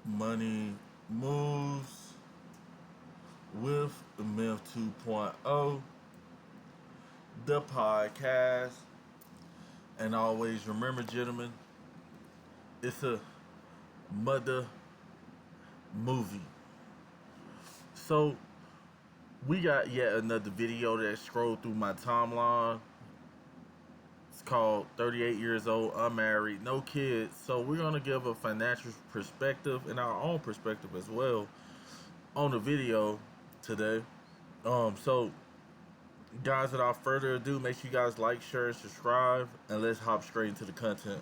Money Moves with Myth 2.0, the podcast. And always remember, gentlemen, it's a mother movie. So, we got yet another video that scrolled through my timeline. It's called 38 Years Old, Unmarried, No Kids. So, we're going to give a financial perspective and our own perspective as well on the video today. So guys, without further ado, make sure you guys like, share, and subscribe, and let's hop straight into the content.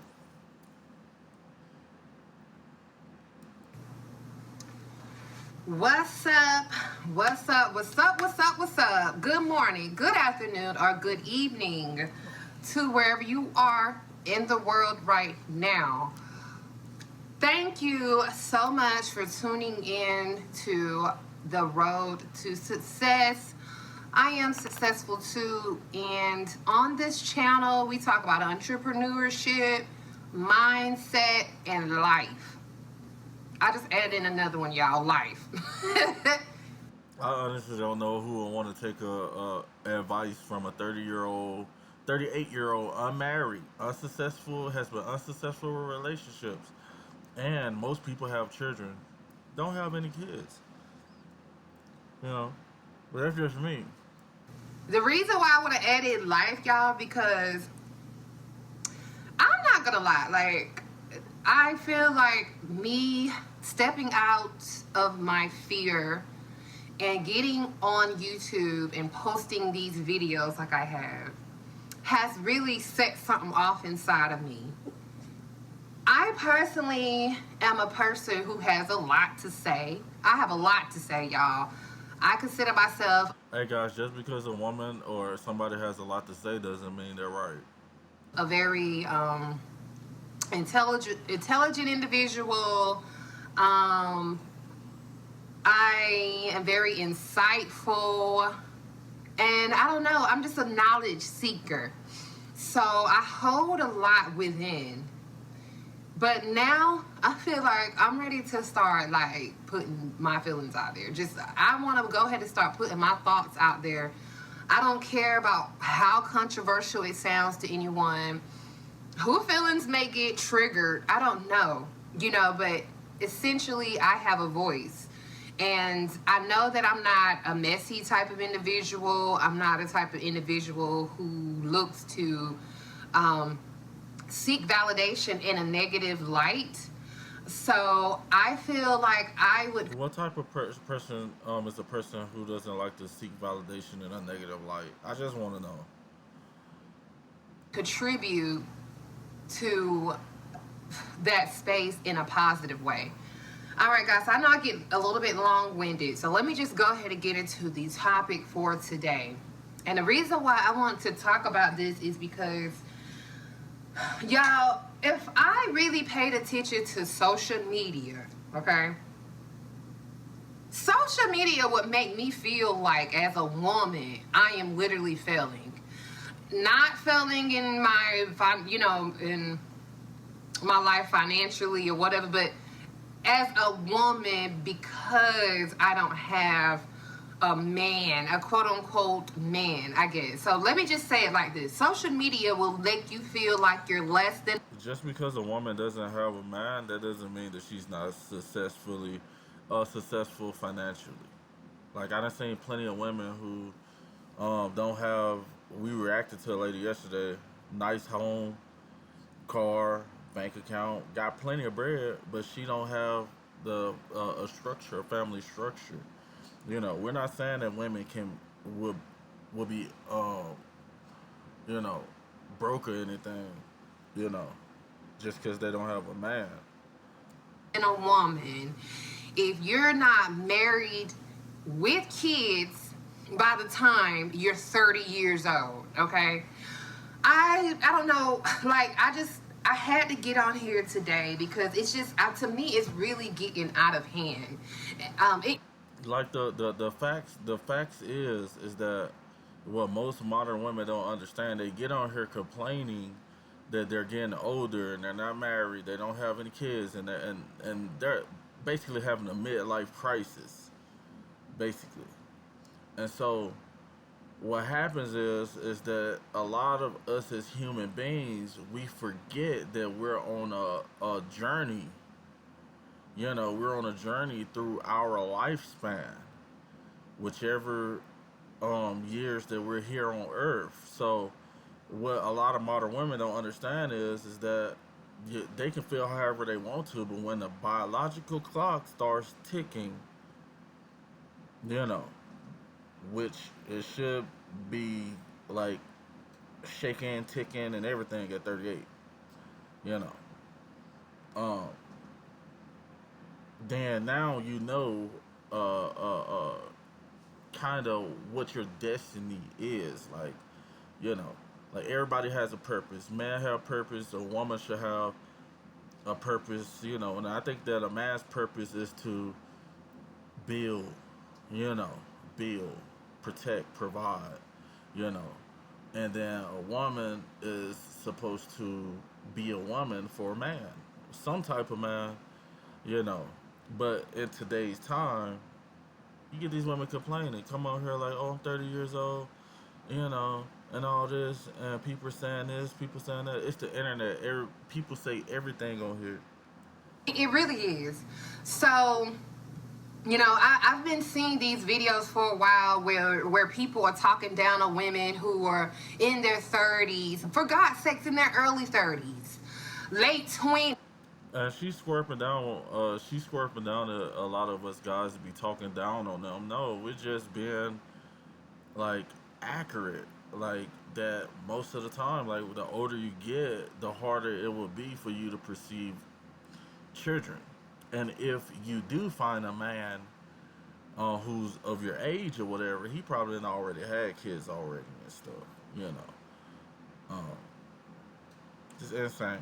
What's up? What's up? What's up? What's up? What's up? Good morning, good afternoon, or good evening to wherever you are in the world right now. Thank you so much for tuning in to the road to success. I am successful too, and on this channel we talk about entrepreneurship, mindset, and life. I just added in another one, y'all, life. I honestly don't know who would want to take advice from a 38-year-old unmarried, unsuccessful, has been unsuccessful with relationships, and most people have children, don't have any kids. You know, but that's just me. The reason why I want to edit life, y'all, because I'm not gonna lie, like, I feel like me stepping out of my fear and getting on YouTube and posting these videos like I have has really set something off inside of me. I personally am a person who has a lot to say. I have a lot to say, y'all. I consider myself Hey guys, just because a woman or somebody has a lot to say doesn't mean they're right. a very intelligent individual. I am very insightful, and I don't know, I'm just a knowledge seeker. So I hold a lot within. But now I feel like I'm ready to start like putting my feelings out there. Just I want to go ahead and start putting my thoughts out there. I don't care about how controversial it sounds to anyone. Who feelings may get triggered, I don't know. But essentially I have a voice. And I know that I'm not a messy type of individual. I'm not a type of individual who looks to seek validation in a negative light. So I feel like I would What type of person is a person who doesn't like to seek validation in a negative light? I just want to know. contribute to that space in a positive way. All right, guys, I know I get a little bit long-winded, so let me just go ahead and get into the topic for today. And the reason why I want to talk about this is because, y'all, if I really paid attention to social media, okay, social media would make me feel like, as a woman, I am literally failing. Not failing in my, in my life financially or whatever, but as a woman, because I don't have a man, a quote unquote man, I guess. So let me just say it like this: social media will make you feel like you're less than. Just because a woman doesn't have a man, that doesn't mean that she's not successful financially. Like I done seen plenty of women who don't have. We reacted to a lady yesterday. Nice home, car, bank account, got plenty of bread, but she don't have the a structure, a family structure. We're not saying that women would would be you know broke or anything. You know, just because they don't have a man. A woman, if you're not married with kids by the time you're 30 years old, okay? I don't know, like I had to get on here today because it's just to me it's really getting out of hand. It Like the facts is that what most modern women don't understand, they get on here complaining that they're getting older and they're not married, they don't have any kids, and they're basically having a midlife crisis, basically. And so what happens is that a lot of us as human beings, we forget that we're on a journey. We're on a journey through our lifespan, whichever years that we're here on Earth. So what a lot of modern women don't understand is that they can feel however they want to, but when the biological clock starts ticking, you know, which it should be like shaking, ticking, and everything at 38, you know, um, then now kind of what your destiny is. Like, you know, like everybody has a purpose. Man have a purpose. A woman should have a purpose. And I think that a man's purpose is to build, you know, build, protect, provide, you know. And then a woman is supposed to be a woman for a man, some type of man, you know. But in today's time, you get these women complaining, come on here like, oh, I'm 30 years old, you know, and all this, and people saying this, people saying that. It's the internet. People say everything on here. It really is. So, I've been seeing these videos for a while where people are talking down on women who are in their 30s, for God's sakes, in their early 30s, late 20s. She's swerping down. She's swerping down a lot of us guys to be talking down on them. No, we're just being like accurate. Like that most of the time. Like the older you get, the harder it will be for you to perceive children. And if you do find a man who's of your age or whatever, he probably done already had kids already and stuff. You know, um, just insane.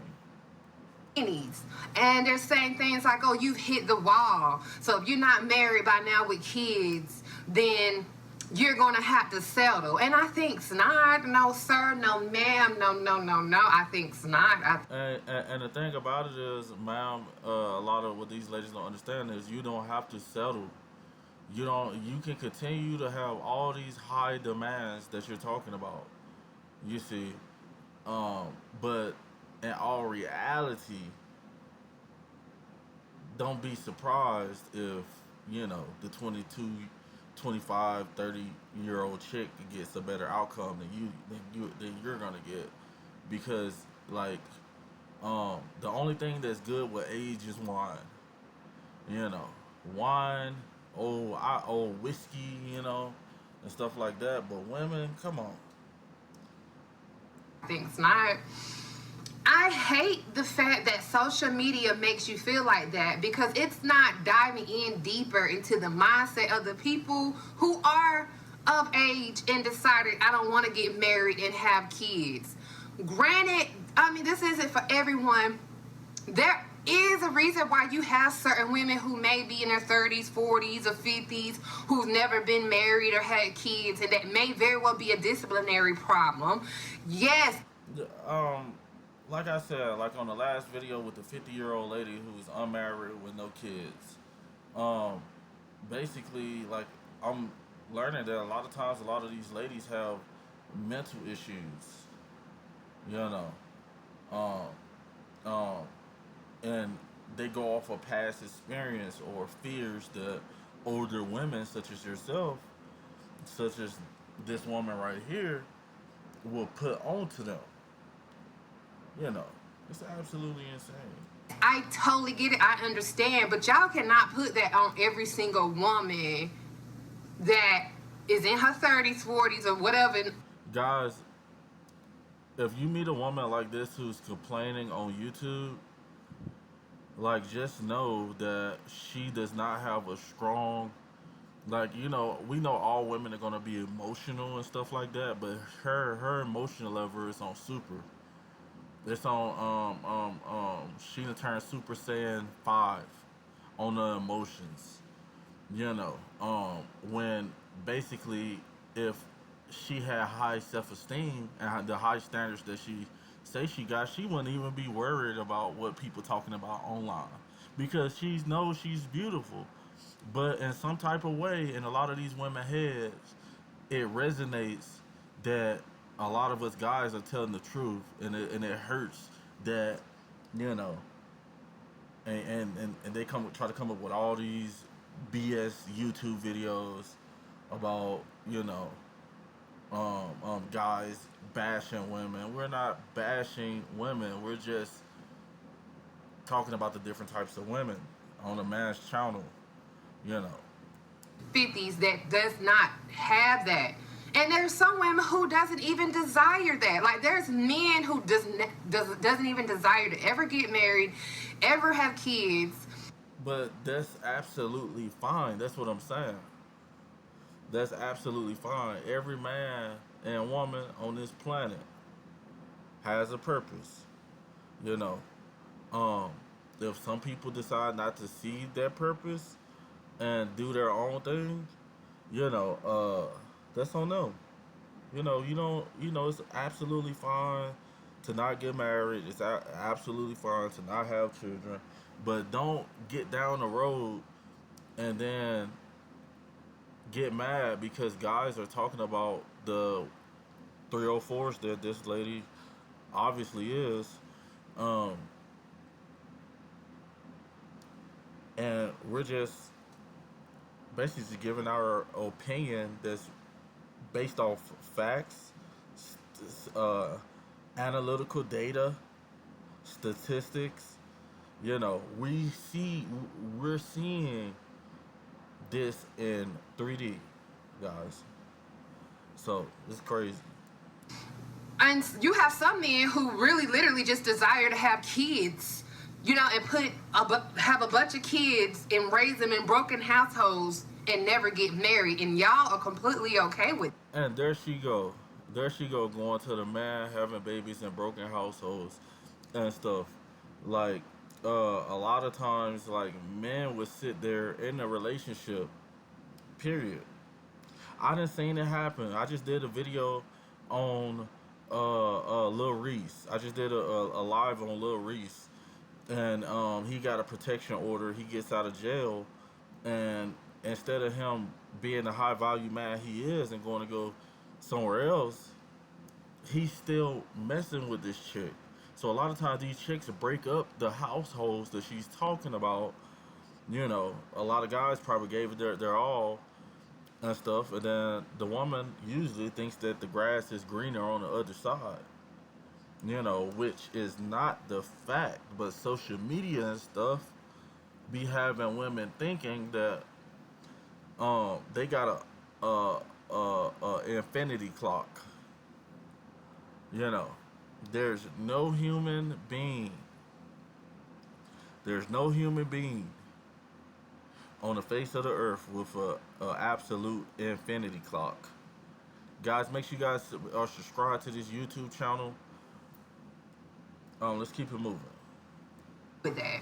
And they're saying things like, oh, you've hit the wall. So if you're not married by now with kids, then you're going to have to settle. And I think not. No, sir. No, ma'am. No, no, no, no. I think not. And the thing about it is, ma'am, a lot of what these ladies don't understand is you don't have to settle. You can continue to have all these high demands that you're talking about. You see, but in all reality, don't be surprised if the 22, 25, 30-year old chick gets a better outcome than you're gonna get, because like the only thing that's good with age is wine. you know Wine, whiskey, and stuff like that. But women, come on. I think not. I hate the fact that social media makes you feel like that, because it's not diving in deeper into the mindset of the people who are of age and decided, I don't want to get married and have kids. Granted, I mean, this isn't for everyone. There is a reason why you have certain women who may be in their 30s, 40s, or 50s who've never been married or had kids, and that may very well be a disciplinary problem. Yes. Like I said, like on the last video with the 50-year-old lady who's unmarried with no kids. Um, Basically, like, I'm learning that a lot of times a lot of these ladies have mental issues. You know, um, um, and they go off of past experience or fears that older women, such as yourself, such as this woman right here, will put onto them. You know, it's absolutely insane. I totally get it. I understand. But y'all cannot put that on every single woman that is in her 30s, 40s, or whatever. Guys, if you meet a woman like this who's complaining on YouTube, like, just know that she does not have a strong, like, we know all women are gonna be emotional and stuff like that, but her emotional level is on super. It's on she done turned Super Saiyan 5 on the emotions. When basically, if she had high self esteem and the high standards that she say she wouldn't even be worried about what people talking about online because she knows she's beautiful. But in some type of way, in a lot of these women heads, it resonates that a lot of us guys are telling the truth, and it hurts that you know, and they try to come up with all these BS YouTube videos about guys bashing women. We're not bashing women. We're just talking about the different types of women on a man's channel. You know. 50s that does not have that. And there's some women who doesn't even desire that. Like there's men who doesn't even desire to ever get married, ever have kids. But that's absolutely fine. That's what I'm saying. That's absolutely fine. Every man and woman on this planet has a purpose. You know, um, if some people decide not to see their purpose and do their own thing, that's on them. You don't. It's absolutely fine to not get married. It's absolutely fine to not have children, but don't get down the road and then get mad because guys are talking about the 304s that this lady obviously is, um, and we're just basically just giving our opinion that's based off facts, uh, analytical data, statistics. We're seeing this in 3D, guys. So it's crazy. And you have some men who really literally just desire to have kids, and have a bunch of kids and raise them in broken households and never get married, and y'all are completely okay with it. And there she go. There she go going to the man having babies in broken households and stuff. Like a lot of times like men would sit there in a relationship, period. I done seen it happen. I just did a video on Lil Reese. I just did a live on Lil Reese, and he got a protection order. He gets out of jail, and instead of him being the high value man he is and going to go somewhere else, he's still messing with this chick. So a lot of times these chicks break up the households that she's talking about. A lot of guys probably gave it their all and stuff, and then the woman usually thinks that the grass is greener on the other side. Which is not the fact, but social media and stuff be having women thinking that they got a infinity clock. You know, there's no human being. There's no human being on the face of the earth with a absolute infinity clock. Guys, make sure you guys are subscribed to this YouTube channel. Let's keep it moving. With that.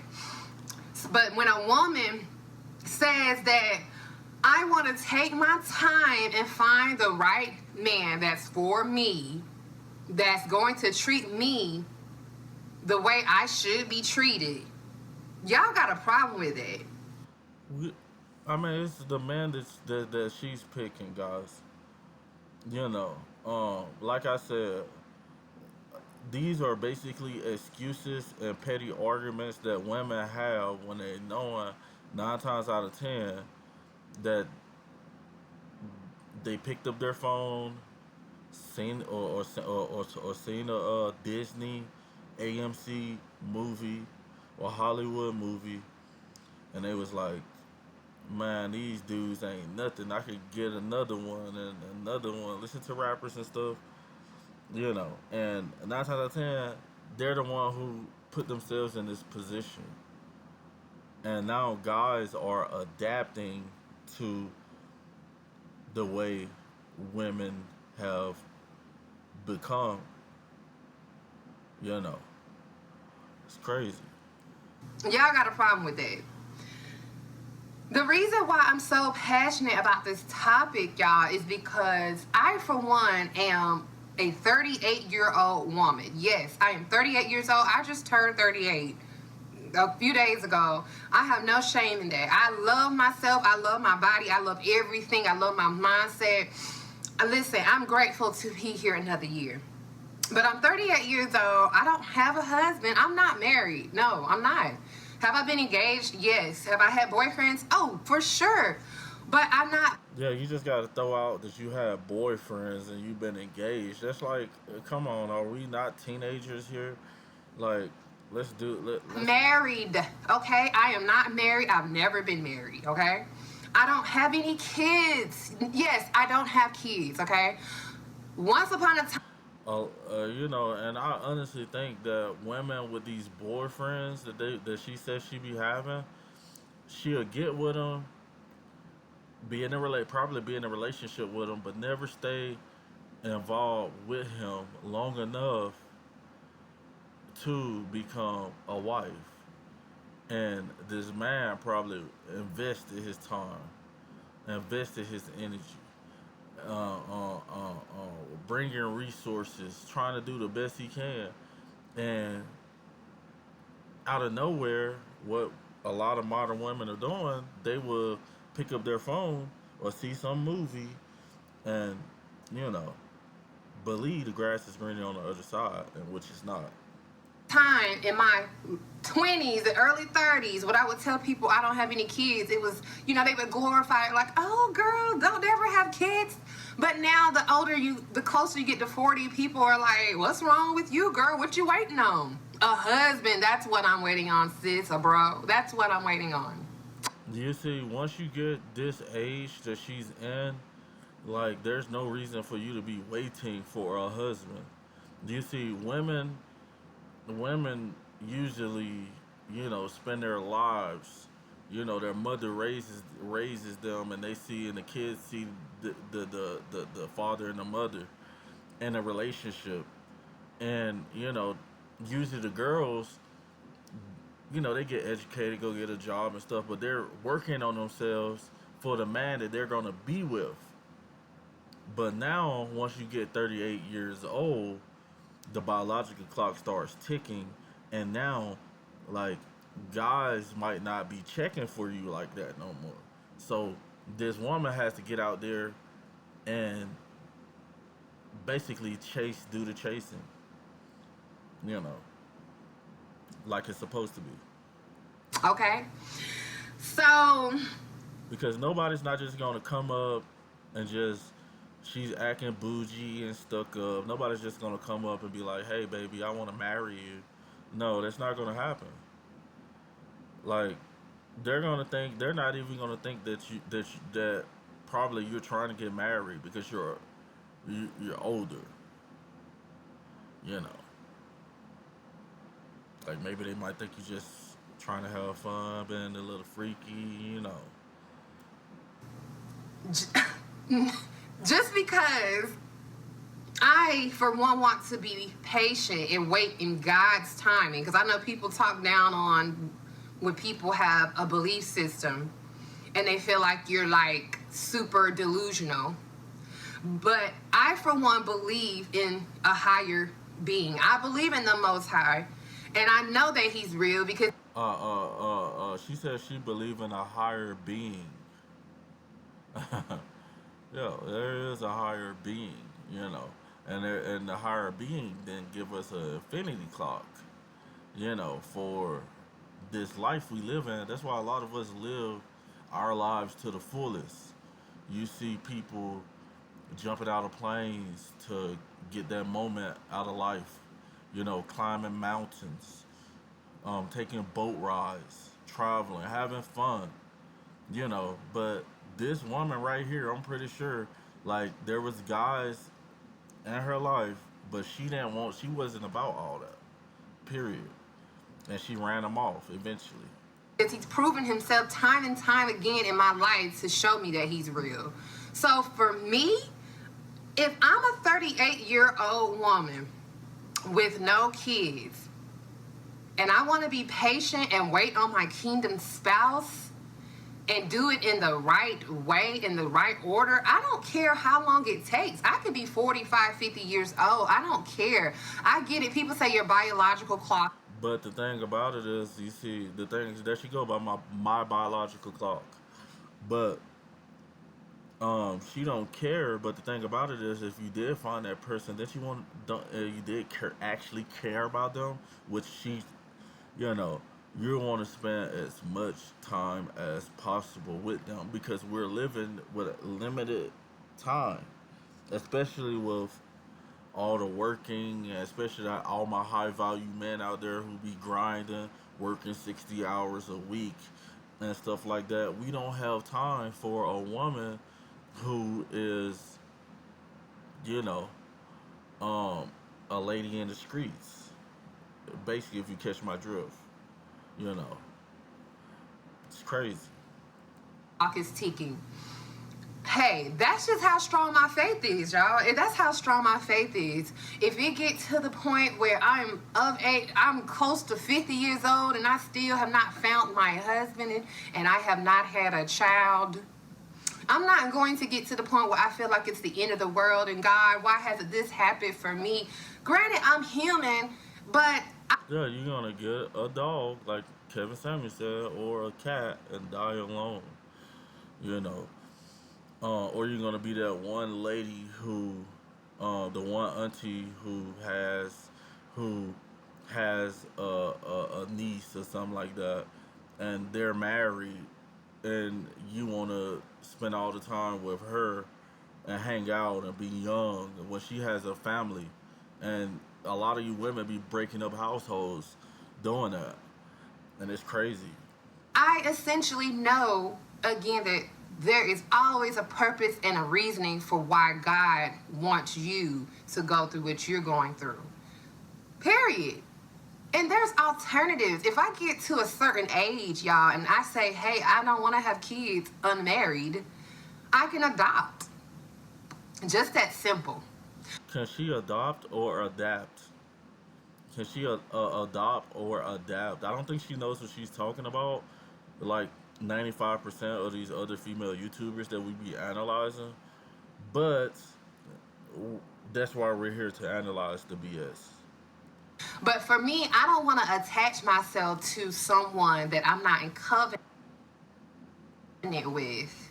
But when a woman says that I want to take my time and find the right man that's for me, that's going to treat me the way I should be treated, y'all got a problem with it. It's the man that she's picking, guys. Like I said, these are basically excuses and petty arguments that women have when they knowing 9 times out of 10 that they picked up their phone, seen or seen a Disney, AMC movie or Hollywood movie, and they was like, man, these dudes ain't nothing. I could get another one and another one. Listen to rappers and stuff, And 9 times out of 10, they're the one who put themselves in this position. And now guys are adapting to the way women have become. It's crazy. Y'all got a problem with that. The reason why I'm so passionate about this topic, y'all, is because I, for one, am a 38-year-old woman. Yes, I am 38 years old. I just turned 38 a few days ago. I have no shame in that. I love myself. I love my body. I love everything. I love my mindset. Listen, I'm grateful to be here another year. But I'm 38 years old. I don't have a husband. I'm not married. No, I'm not. Have I been engaged? Yes. Have I had boyfriends? Oh, for sure. But I'm not. Yeah, you just got to throw out that you have boyfriends and you've been engaged. That's like, come on, are we not teenagers here? Like, let's. Married, okay? I am not married. I've never been married, okay? I don't have any kids. Yes, I don't have kids, okay? Once upon a time. And I honestly think that women with these boyfriends that she says she be having, she'll get with them, probably be in a relationship with him, but never stay involved with him long enough to become a wife. And this man probably invested his time, invested his energy, bringing resources, trying to do the best he can, and out of nowhere, what a lot of modern women are doing, they will pick up their phone or see some movie and, you know, believe the grass is greener on the other side, and which is not. Time in my 20s and early 30s when I would tell people I don't have any kids, it was, they would glorify it like, oh girl, don't ever have kids. But now the closer you get to 40, people are like, what's wrong with you, girl? What you waiting on? A husband. That's what I'm waiting on, sis, or bro. That's what I'm waiting on. You see, once you get this age that she's in, like, there's no reason for you to be waiting for a husband. You see, women usually, spend their lives, their mother raises them, and they see, and the kids see the father and the mother in a relationship, and usually the girls, they get educated, go get a job and stuff, but they're working on themselves for the man that they're gonna be with. But now, once you get 38 years old, the biological clock starts ticking, and now, like, guys might not be checking for you like that no more. So this woman has to get out there and basically do the chasing, you know, like it's supposed to be. Okay. So. Because nobody's not just gonna come up and just, she's acting bougie and stuck up. Nobody's just gonna come up and be like, "Hey, baby, I want to marry you." No, that's not gonna happen. Like, they're not even gonna think that probably you're trying to get married because you're older. You know, like, maybe they might think you're just trying to have fun, being a little freaky. Just because I, for one, want to be patient and wait in God's timing, because I know people talk down on when people have a belief system and they feel like you're like super delusional. But I, for one, believe in a higher being. I believe in the Most High, and I know that He's real because. She says she believes in a higher being. Yeah, there is a higher being, and the higher being then give us an infinity clock, for this life we live in. That's why a lot of us live our lives to the fullest. You see people jumping out of planes to get that moment out of life, climbing mountains, taking boat rides, traveling, having fun, but this woman right here, I'm pretty sure, like, there was guys in her life, but she wasn't about all that, period. And she ran them off eventually. He's proven himself time and time again in my life to show me that he's real. So for me, if I'm a 38-year-old woman with no kids, and I want to be patient and wait on my kingdom spouse, and do it in the right way, in the right order, I don't care how long it takes. I could be 45, 50 years old. I don't care. I get it. People say your biological clock. But the thing about it is, you see, the thing is, there she go by my biological clock. But she don't care. But the thing about it is, if you did find that person that you want, you did actually care about them, which she, you know, you want to spend as much time as possible with them because we're living with limited time, especially with all the working, and especially all my high value men out there who be grinding, working 60 hours a week and stuff like that. We don't have time for a woman who is, you know, um, a lady in the streets. Basically, if you catch my drift, you know, it's crazy. Clock is ticking. Hey, that's just how strong my faith is, y'all. And that's how strong my faith is. If it gets to the point where I'm of age, I'm close to 50 years old, and I still have not found my husband, and I have not had a child, I'm not going to get to the point where I feel like it's the end of the world and God, why hasn't this happened for me? Granted, I'm human, but Yeah, you're gonna get a dog, like Kevin Samuel said, or a cat and die alone. You know, or you're gonna be that one lady who, the one auntie who has a niece or something like that, and they're married, and you want to spend all the time with her and hang out and be young when she has a family, and a lot of you women be breaking up households doing that, and it's crazy. I essentially know, again, that there is always a purpose and a reasoning for why God wants you to go through what you're going through. Period. And there's alternatives. If I get to a certain age, y'all, and I say, hey, I don't want to have kids unmarried, I can adopt. Just that simple. Can she adopt or adapt? Can she adopt or adapt? I don't think she knows what she's talking about. Like 95% of these other female YouTubers that we be analyzing, but that's why we're here to analyze the BS. But for me, I don't want to attach myself to someone that I'm not in covenant with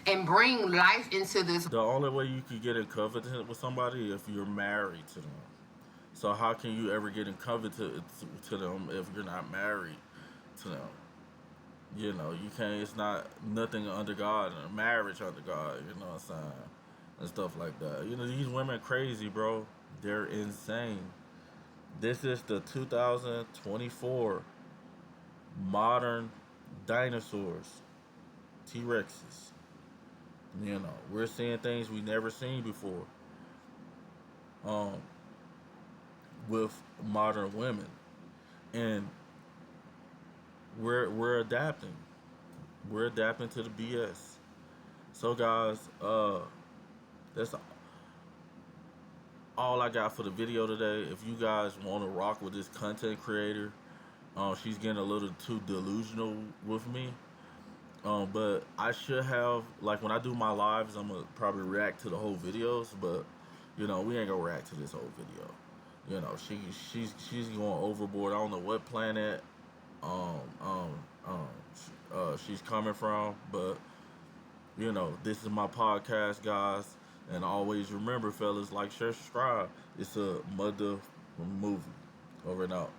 and bring life into this. The only way you could get in covenant with somebody if you're married to them. So how can you ever get in covenant to them if you're not married to them? You know, you can't. It's not nothing under God and marriage under God. You know what I'm saying? And stuff like that. You know, these women crazy, bro. They're insane. This is the 2024 modern dinosaurs, T Rexes. You know, we're seeing things we never seen before. Um, with modern women, and we're adapting. We're adapting to the BS. So guys, that's all I got for the video today. If you guys want to rock with this content creator, she's getting a little too delusional with me. But I should have, like, when I do my lives, I'm gonna probably react to the whole videos. But you know, we ain't gonna react to this whole video. You know, she's going overboard. I don't know what planet um um she's coming from, but you know, this is my podcast, guys, and always remember, fellas, like, share, subscribe. It's a mother movie. Over and out.